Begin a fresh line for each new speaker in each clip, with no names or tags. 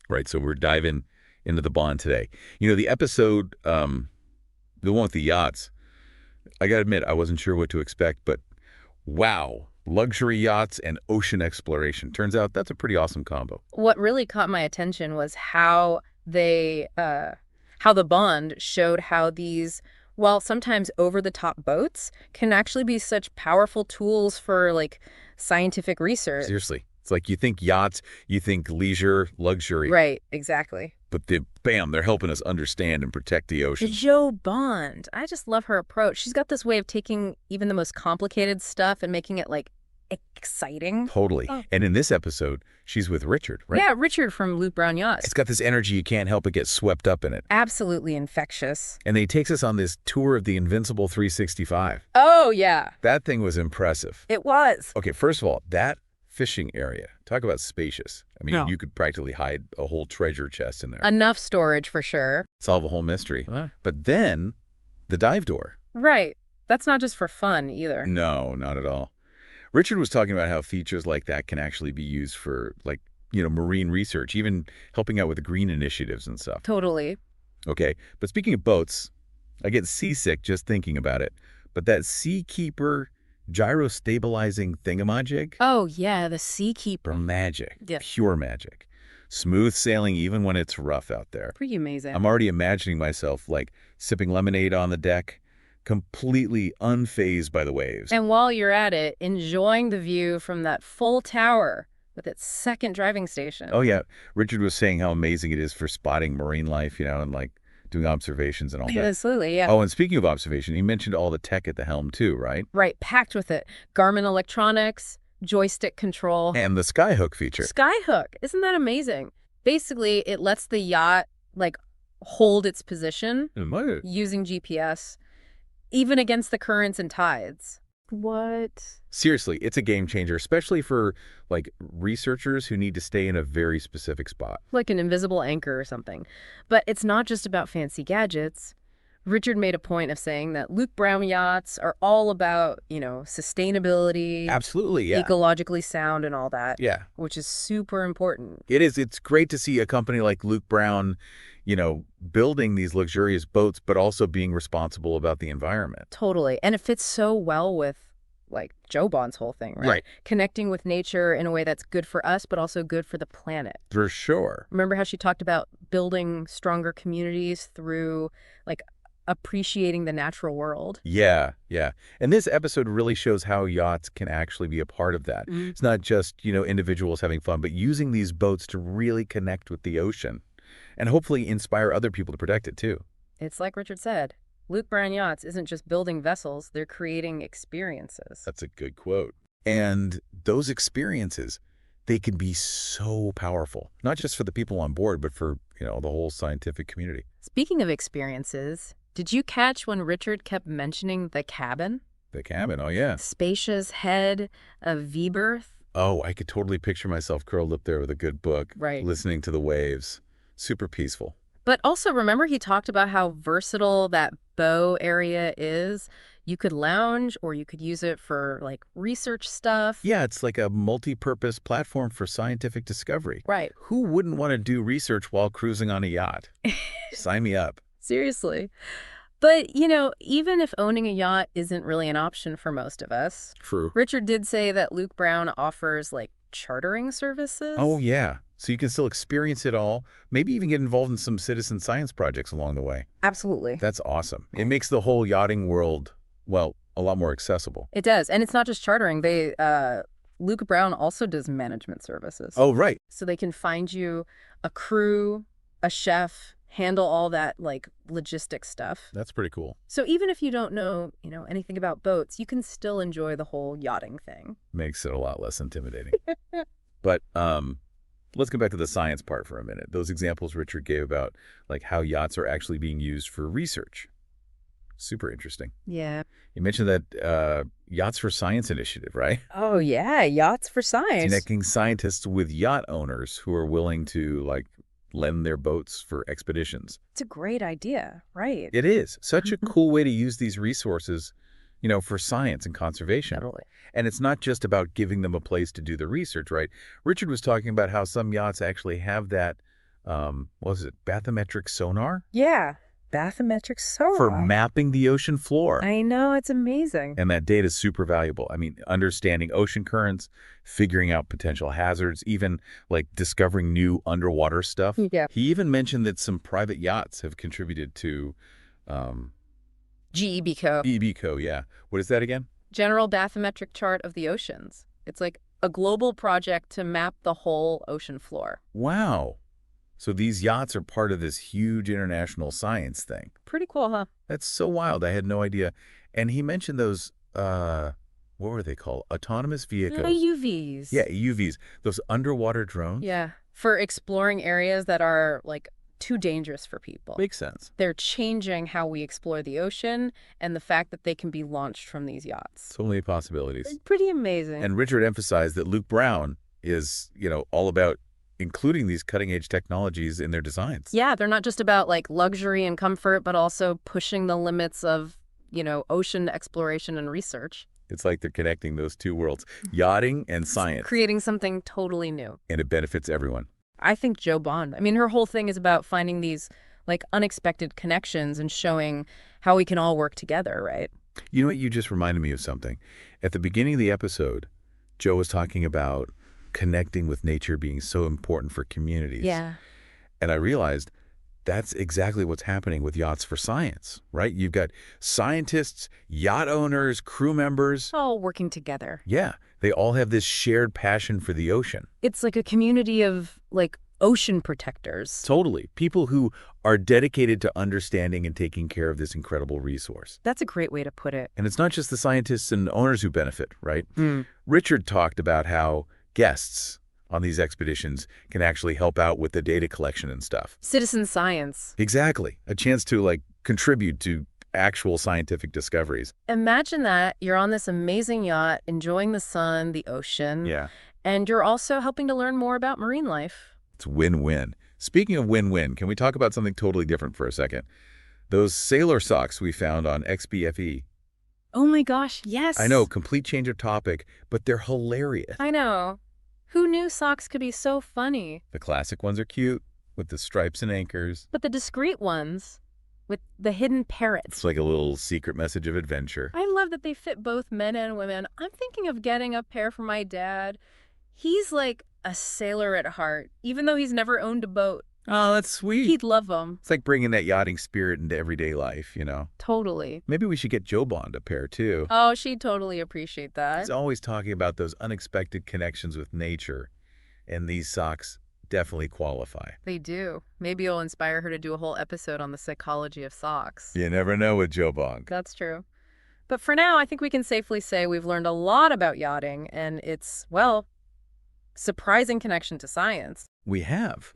Right, so we're diving into the bond today. You know, the episode, the one with the yachts, I got to admit, I wasn't sure what to expect, but wow, luxury yachts and ocean exploration. Turns out that's a pretty awesome combo.
What really caught my attention was how the Bond showed how these, while sometimes over-the-top boats, can actually be such powerful tools for, like, scientific research.
Seriously. It's like you think yachts, you think leisure, luxury,
Right, exactly.
but bam, they're helping us understand and protect the
The
ocean.
Jo Bond. I just love her approach. She's got this way of taking even the most complicated stuff and making it, like, exciting.
Totally.
Oh.
And in this episode, she's with Richard, right?
Yeah, Richard from Luke Brown Yacht.
It's got this energy, you can't help but get swept up in it.
Absolutely infectious.
And then he takes us on this tour of the Invincible 365.
Oh, yeah.
That thing was impressive.
It was.
Okay, first of all, that fishing area, talk about spacious. I mean,
Yeah.
you could practically hide a whole treasure chest in there.
Enough storage for sure.
Solve a whole mystery.
Huh?
But then, the dive door.
Right. That's not just for fun either.
No, not at all. Richard was talking about how features like that can actually be used for, like, marine research, even helping out with green initiatives and stuff.
Totally.
Okay, but speaking of boats, I get seasick just thinking about it. But that Seakeeper gyro-stabilizing thingamajig?
Oh, yeah, the Seakeeper.
Magic.
Yeah.
Pure magic. Smooth sailing even when it's rough out there.
Pretty amazing.
I'm already imagining myself, like, sipping lemonade on the deck, completely unfazed by the waves.
And while you're at it, enjoying the view from that full tower with its second driving station.
Oh, yeah. Richard was saying how amazing it is for spotting marine life, and, like, doing observations and all that.
Absolutely, yeah.
Oh, and speaking of observation, he mentioned all the tech at the helm, too, right?
Right, packed with it. Garmin electronics, joystick control.
And the skyhook feature.
Skyhook. Isn't that amazing? Basically, it lets the yacht, like, hold its position using GPS, even against the currents and tides. What?
Seriously, it's a game changer, especially for, like, researchers who need to stay in a very specific spot.
Like an invisible anchor or something. But it's not just about fancy gadgets. Richard made a point of saying that Luke Brown yachts are all about, sustainability,
Absolutely, yeah.
ecologically sound and all that.
Yeah.
Which is super important.
It is. It's great to see a company like Luke Brown, building these luxurious boats, but also being responsible about the environment.
Totally. And it fits so well with, like, Jo Bond's whole thing, right?
Right.
Connecting with nature in a way that's good for us, but also good for the planet.
For sure.
Remember how she talked about building stronger communities through, like, appreciating the natural world?
Yeah, yeah. And this episode really shows how yachts can actually be a part of that.
Mm-hmm.
It's not just, individuals having fun, but using these boats to really connect with the ocean and hopefully inspire other people to protect it too.
It's like Richard said, Luke Brown Yachts isn't just building vessels, they're creating experiences.
That's a good quote. And those experiences, they can be so powerful, not just for the people on board, but for, the whole scientific community.
Speaking of experiences, did you catch when Richard kept mentioning the cabin?
The cabin, oh yeah.
Spacious head, a V-berth.
Oh, I could totally picture myself curled up there with a good book,
Right.
listening to the waves. Super peaceful.
But also, remember he talked about how versatile that bow area is? You could lounge or you could use it for, like, research stuff.
Yeah, it's like a multi-purpose platform for scientific discovery.
Right.
Who wouldn't want to do research while cruising on a yacht? Sign me up.
Seriously. But, even if owning a yacht isn't really an option for most of us,
True.
Richard did say that Luke Brown offers, like, chartering services.
Oh, yeah. So you can still experience it all, maybe even get involved in some citizen science projects along the way.
Absolutely.
That's awesome. It makes the whole yachting world, well, a lot more accessible.
It does. And it's not just chartering. Luke Brown also does management services.
Oh, right.
So they can find you a crew, a chef, handle all that, like, logistic stuff.
That's pretty cool.
So even if you don't know, anything about boats, you can still enjoy the whole yachting thing.
Makes it a lot less intimidating. But let's go back to the science part for a minute. Those examples Richard gave about, like, how yachts are actually being used for research. Super interesting.
Yeah.
You mentioned that Yachts for Science initiative, right?
Oh, yeah. Yachts for science.
Connecting scientists with yacht owners who are willing to, like, lend their boats for expeditions.
It's a great idea, right?
It is. Such a cool way to use these resources, for science and conservation.
Totally.
And it's not just about giving them a place to do the research, right? Richard was talking about how some yachts actually have that what was it, bathymetric sonar?
Yeah, bathymetric sonar.
For mapping the ocean floor.
I know, it's amazing.
And that data is super valuable. I mean, understanding ocean currents, figuring out potential hazards, even like discovering new underwater stuff.
Yeah.
He even mentioned that some private yachts have contributed to
GEBCO.
GEBCO, yeah. What is that again?
General Bathymetric Chart of the Oceans. It's like a global project to map the whole ocean floor.
Wow. So these yachts are part of this huge international science thing.
Pretty cool, huh?
That's so wild. I had no idea. And he mentioned those, what were they called? Autonomous vehicles.
AUVs.
Yeah, UVs. Those underwater drones.
Yeah, for exploring areas that are, like, too dangerous for people.
Makes sense.
They're changing how we explore the ocean and the fact that they can be launched from these yachts.
So many possibilities.
It's pretty amazing.
And Richard emphasized that Luke Brown is, all about including these cutting-edge technologies in their designs.
Yeah, they're not just about, like, luxury and comfort, but also pushing the limits of, ocean exploration and research.
It's like they're connecting those two worlds, yachting and science.
Creating something totally new.
And it benefits everyone.
I think Jo Bond. I mean, her whole thing is about finding these, like, unexpected connections and showing how we can all work together, right?
You know what? You just reminded me of something. At the beginning of the episode, Jo was talking about connecting with nature being so important for communities.
Yeah.
And I realized that's exactly what's happening with Yachts for Science, right? You've got scientists, yacht owners, crew members.
All working together.
Yeah. They all have this shared passion for the ocean.
It's like a community of, like, ocean protectors.
Totally. People who are dedicated to understanding and taking care of this incredible resource.
That's a great way to put it.
And it's not just the scientists and owners who benefit, right? Richard talked about how guests on these expeditions can actually help out with the data collection and stuff.
Citizen science.
Exactly. A chance to, like, contribute to actual scientific discoveries.
Imagine that you're on this amazing yacht, enjoying the sun, the ocean.
Yeah.
And you're also helping to learn more about marine life.
It's win-win. Speaking of win-win, can we talk about something totally different for a second? Those sailor socks we found on XBFE.
Oh my gosh, yes.
I know, complete change of topic, but they're hilarious.
I know. Who knew socks could be so funny?
The classic ones are cute, with the stripes and anchors.
But the discreet ones, with the hidden parrots.
It's like a little secret message of adventure.
I love that they fit both men and women. I'm thinking of getting a pair for my dad. He's like a sailor at heart, even though he's never owned a boat.
Oh, that's sweet.
He'd love them.
It's like bringing that yachting spirit into everyday life,
Totally.
Maybe we should get Jo Bond a pair, too.
Oh, she'd totally appreciate that.
He's always talking about those unexpected connections with nature, and these socks definitely qualify.
They do. Maybe it'll inspire her to do a whole episode on the psychology of socks.
You never know with Jo Bond.
That's true. But for now, I think we can safely say we've learned a lot about yachting and its, well, surprising connection to science.
We have.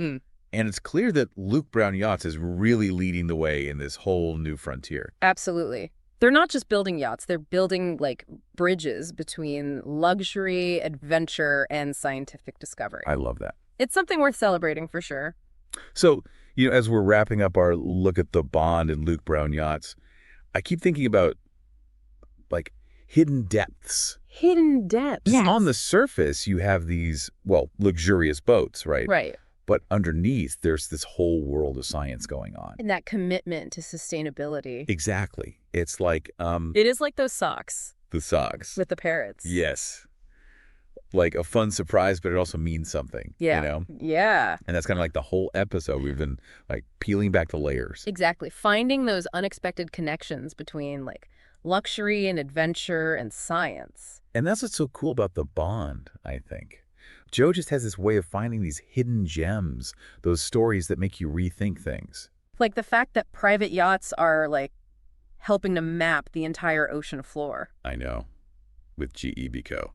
And it's clear that Luke Brown Yachts is really leading the way in this whole new frontier.
Absolutely. They're not just building yachts. They're building, like, bridges between luxury, adventure, and scientific discovery.
I love that.
It's something worth celebrating for sure.
So, as we're wrapping up our look at the Bond and Luke Brown Yachts, I keep thinking about, like, hidden depths.
Hidden depths.
Yes. On the surface, you have these, well, luxurious boats, right?
Right.
But underneath, there's this whole world of science going on.
And that commitment to sustainability.
Exactly. It's like
It is like those socks.
The socks.
With the parrots.
Yes. Like a fun surprise, but it also means something.
Yeah. Yeah.
And that's kind of like the whole episode. We've been, like, peeling back the layers.
Exactly. Finding those unexpected connections between, like, luxury and adventure and science.
And that's what's so cool about the Bond, I think. Jo just has this way of finding these hidden gems, those stories that make you rethink things.
Like the fact that private yachts are, like, helping to map the entire ocean floor.
I know. With GEBCO.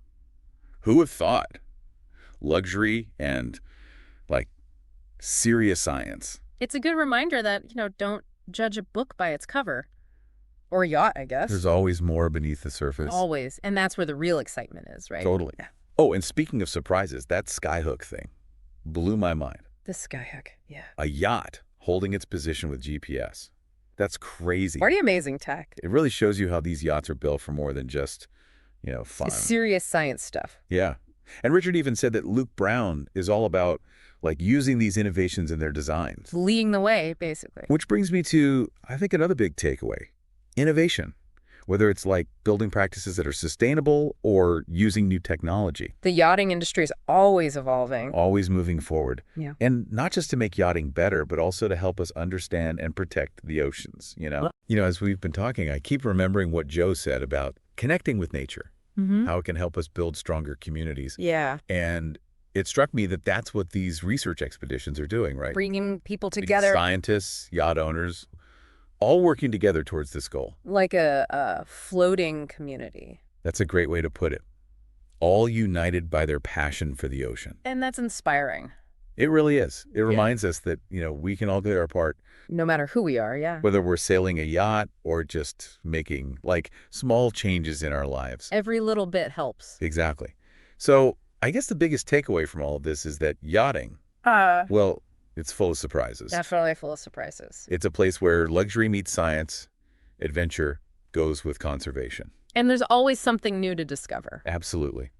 Who would have thought? Luxury and, like, serious science.
It's a good reminder that, don't judge a book by its cover. Or a yacht, I guess.
There's always more beneath the surface.
Always. And that's where the real excitement is, right?
Totally.
Yeah.
Oh, and speaking of surprises, that skyhook thing blew my mind.
The skyhook, yeah.
A yacht holding its position with GPS. That's crazy.
Pretty amazing tech.
It really shows you how these yachts are built for more than just, fun.
Serious science stuff.
Yeah. And Richard even said that Luke Brown is all about, like using these innovations in their designs.
Leading the way, basically.
Which brings me to, I think, another big takeaway: innovation. Whether it's like building practices that are sustainable or using new technology.
The yachting industry is always evolving.
Always moving forward.
Yeah.
And not just to make yachting better, but also to help us understand and protect the oceans, you know? You know, as we've been talking, I keep remembering what Joe said about connecting with nature, how it can help us build stronger communities.
Yeah.
And it struck me that that's what these research expeditions are doing, right?
Bringing people together.
Scientists, yacht owners, all working together towards this goal.
Like a floating community.
That's a great way to put it. All united by their passion for the ocean.
And that's inspiring.
It really is. It reminds us that, you know, we can all do our part.
No matter who we are, yeah.
Whether we're sailing a yacht or just making, like, small changes in our lives.
Every little bit helps.
Exactly. So I guess the biggest takeaway from all of this is that yachting, well, it's full of surprises.
Definitely full of surprises.
It's a place where luxury meets science, adventure goes with conservation.
And there's always something new to discover.
Absolutely.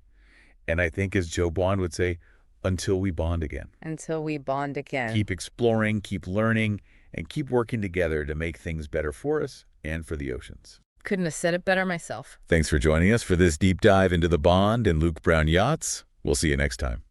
And I think, as Joe Bond would say, until we bond again.
Until we bond again.
Keep exploring, keep learning, and keep working together to make things better for us and for the oceans.
Couldn't have said it better myself.
Thanks for joining us for this deep dive into the Bond and Luke Brown Yachts. We'll see you next time.